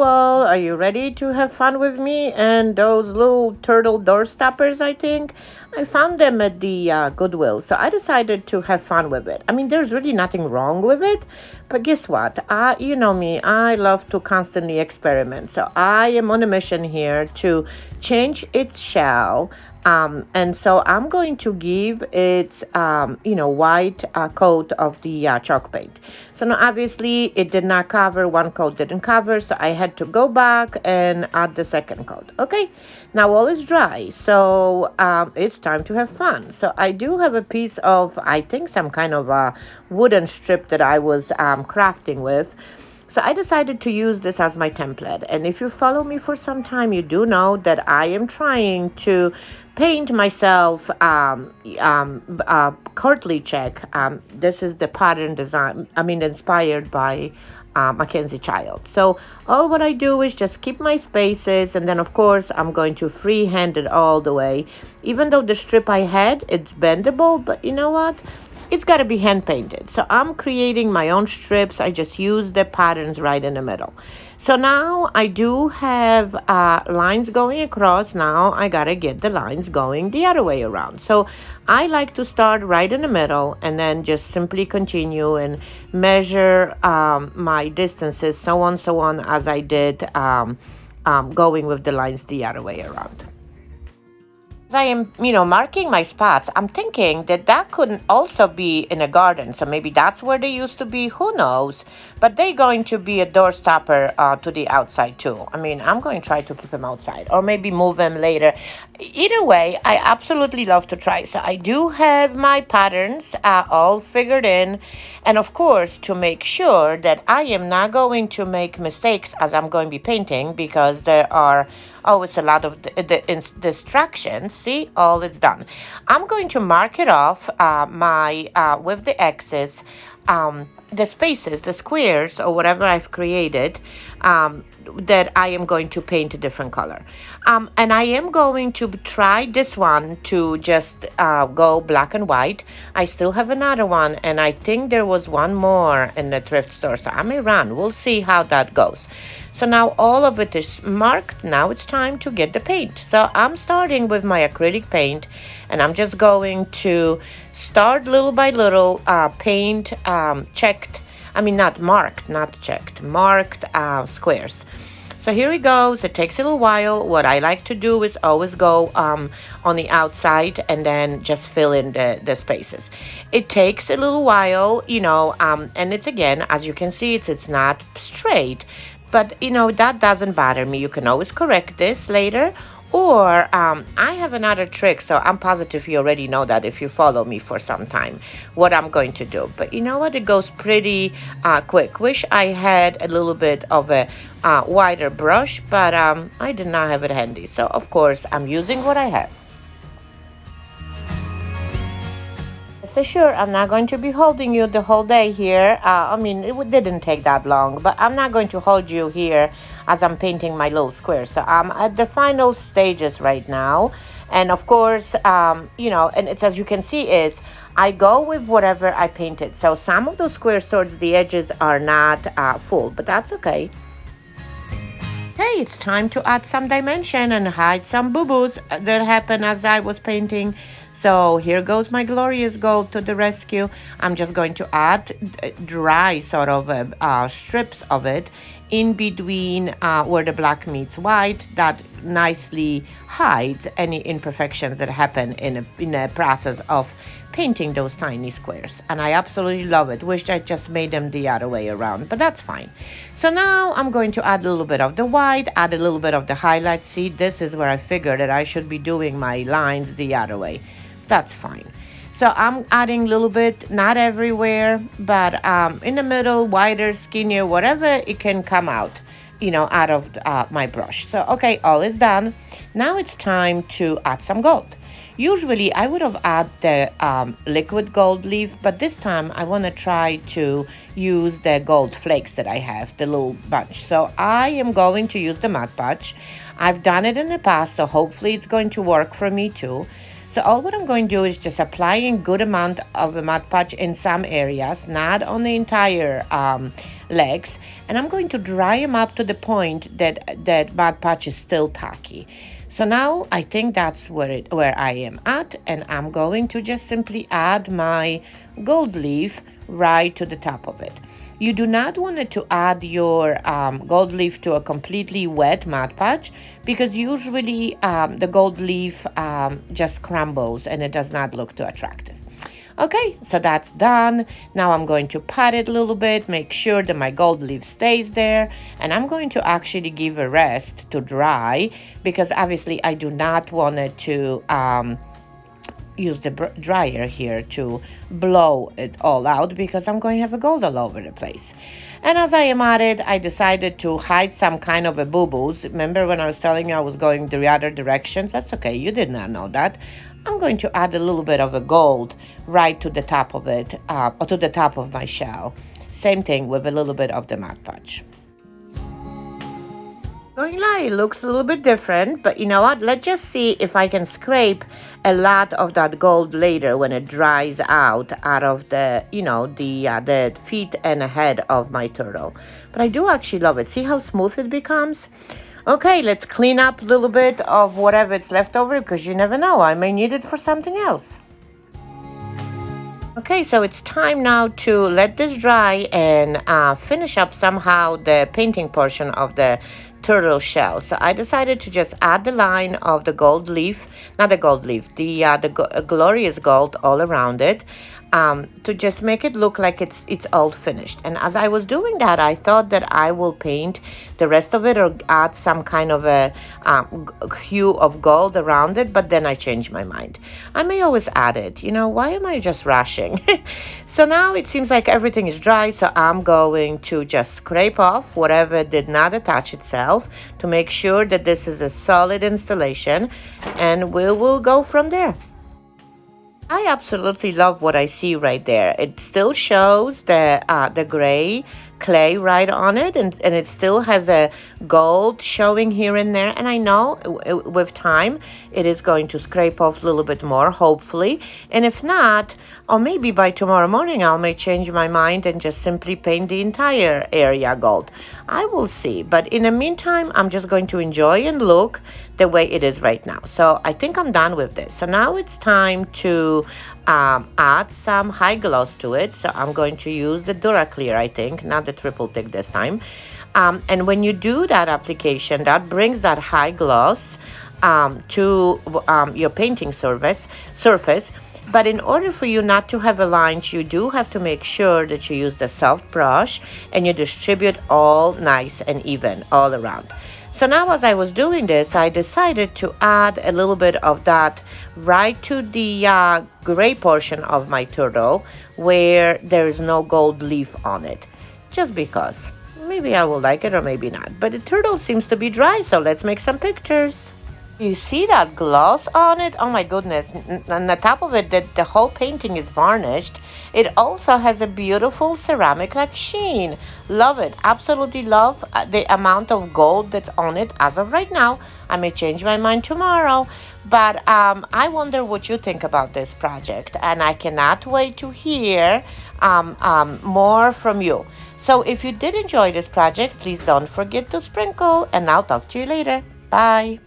all. Are you ready to have fun with me and those little turtle door stoppers, I think? I found them at the Goodwill, so I decided to have fun with it. I mean, there's really nothing wrong with it, but guess what? You know me, I love to constantly experiment. So I am on a mission here to change its shell. And so I'm going to give it, white coat of the chalk paint. So now obviously it did not cover, one coat didn't cover, so I had to go back and add the second coat. Okay, now all is dry, so it's time to have fun. So I do have a piece of, I think, some kind of a wooden strip that I was crafting with. So I decided to use this as my template. And if you follow me for some time, you do know that I am trying to paint myself curtly check. This is the pattern design, inspired by MacKenzie Childs. So all what I do is just keep my spaces, and then of course I'm going to freehand it all the way. Even though the strip I had, it's bendable, but you know what? It's got to be hand painted. So I'm creating my own strips. I just use the patterns right in the middle. So now I do have lines going across. Now I got to get the lines going the other way around. So I like to start right in the middle and then just simply continue and measure my distances, so on, as I did going with the lines the other way around. As I am, marking my spots, I'm thinking that could also be in a garden. So maybe that's where they used to be. Who knows? But they're going to be a door stopper to the outside too. I mean, I'm going to try to keep them outside or maybe move them later. Either way, I absolutely love to try. So I do have my patterns all figured in. And of course, to make sure that I am not going to make mistakes as I'm going to be painting, because there are always a lot of distractions. See, all is done. I'm going to mark it off with the X's, the spaces, the squares, or whatever I've created, that I am going to paint a different color. And I am going to try this one to just go black and white. I still have another one, and I think there was one more in the thrift store, so I may run. We'll see how that goes. So now all of it is marked. Now it's time to get the paint. So I'm starting with my acrylic paint, and I'm just going to start little by little, paint checked. Not marked, not checked, marked squares. So here it goes. It takes a little while. What I like to do is always go on the outside and then just fill in the spaces. It takes a little while, and it's, again, as you can see, it's not straight. But, that doesn't bother me. You can always correct this later. Or I have another trick, so I'm positive you already know that if you follow me for some time, what I'm going to do. But you know what? It goes pretty quick. Wish I had a little bit of a wider brush, but I did not have it handy. So, of course, I'm using what I have. So sure, I'm not going to be holding you the whole day here. It didn't take that long, but I'm not going to hold you here as I'm painting my little square. So I'm at the final stages right now. And of course, and it's, as you can see, is I go with whatever I painted. So some of those squares towards the edges are not full, but that's okay. Hey, it's time to add some dimension and hide some boo-boos that happened as I was painting. So here goes my glorious gold to the rescue. I'm just going to add dry sort of strips of it in between where the black meets white. That nicely hides any imperfections that happen in a process of painting those tiny squares. And I absolutely love it. Wish I just made them the other way around, but that's fine. So now I'm going to add a little bit of the white, add a little bit of the highlight. See, this is where I figured that I should be doing my lines the other way. That's fine. So I'm adding a little bit, not everywhere, but in the middle, wider, skinnier, whatever it can come out, out of my brush. So, okay, all is done. Now it's time to add some gold. Usually I would have added the liquid gold leaf, but this time I want to try to use the gold flakes that I have, the little bunch. So I am going to use the Mod Podge. I've done it in the past, so hopefully it's going to work for me too. So all what I'm going to do is just applying good amount of the Mod Podge in some areas, not on the entire legs, and I'm going to dry them up to the point that Mod Podge is still tacky. So now I think that's where I am at, and I'm going to just simply add my gold leaf right to the top of it. You do not want to add your gold leaf to a completely wet Mod Podge, because usually the gold leaf just crumbles and it does not look too attractive. Okay, so that's done. Now I'm going to pat it a little bit, make sure that my gold leaf stays there, and I'm going to actually give a rest to dry, because obviously I do not want it to use the dryer here to blow it all out, because I'm going to have a gold all over the place. And as I am at it, I decided to hide some kind of a boo-boos. Remember when I was telling you I was going the other direction? That's okay, you did not know that. I'm going to add a little bit of a gold right to the top of it, or to the top of my shell. Same thing with a little bit of the Mod Podge. Going lie, it looks a little bit different, but you know what? Let's just see if I can scrape a lot of that gold later when it dries out of the, the feet and head of my turtle. But I do actually love it. See how smooth it becomes? Okay, let's clean up a little bit of whatever it's left over, because you never know, I may need it for something else. Okay, so it's time now to let this dry and finish up somehow the painting portion of the turtle shell. So I decided to just add the line of the gold leaf, not the gold leaf, the glorious gold all around it, to just make it look like it's all finished. And as I was doing that, I thought that I will paint the rest of it or add some kind of a hue of gold around it, but then I changed my mind. I may always add it. Why am I just rushing? So now it seems like everything is dry, so I'm going to just scrape off whatever did not attach itself to make sure that this is a solid installation, and we will go from there. I absolutely love what I see right there. It still shows the gray clay right on it, and it still has a gold showing here and there. And I know with time it is going to scrape off a little bit more, hopefully. And if not, or maybe by tomorrow morning I may change my mind and just simply paint the entire area gold. I will see. But in the meantime, I'm just going to enjoy and look the way it is right now. So I think I'm done with this. So now it's time to add some high gloss to it. So I'm going to use the Duraclear, I think, not the triple thick this time. And when you do that application, that brings that high gloss to your painting surface. But in order for you not to have a line, you do have to make sure that you use the soft brush and you distribute all nice and even all around. So now as I was doing this, I decided to add a little bit of that right to the gray portion of my turtle where there is no gold leaf on it. Just because. Maybe I will like it or maybe not. But the turtle seems to be dry, so let's make some pictures. You see that gloss on it? Oh my goodness. On the top of it, the whole painting is varnished. It also has a beautiful ceramic-like sheen. Love it. Absolutely love the amount of gold that's on it as of right now. I may change my mind tomorrow. But I wonder what you think about this project. And I cannot wait to hear more from you. So if you did enjoy this project, please don't forget to sprinkle. And I'll talk to you later. Bye.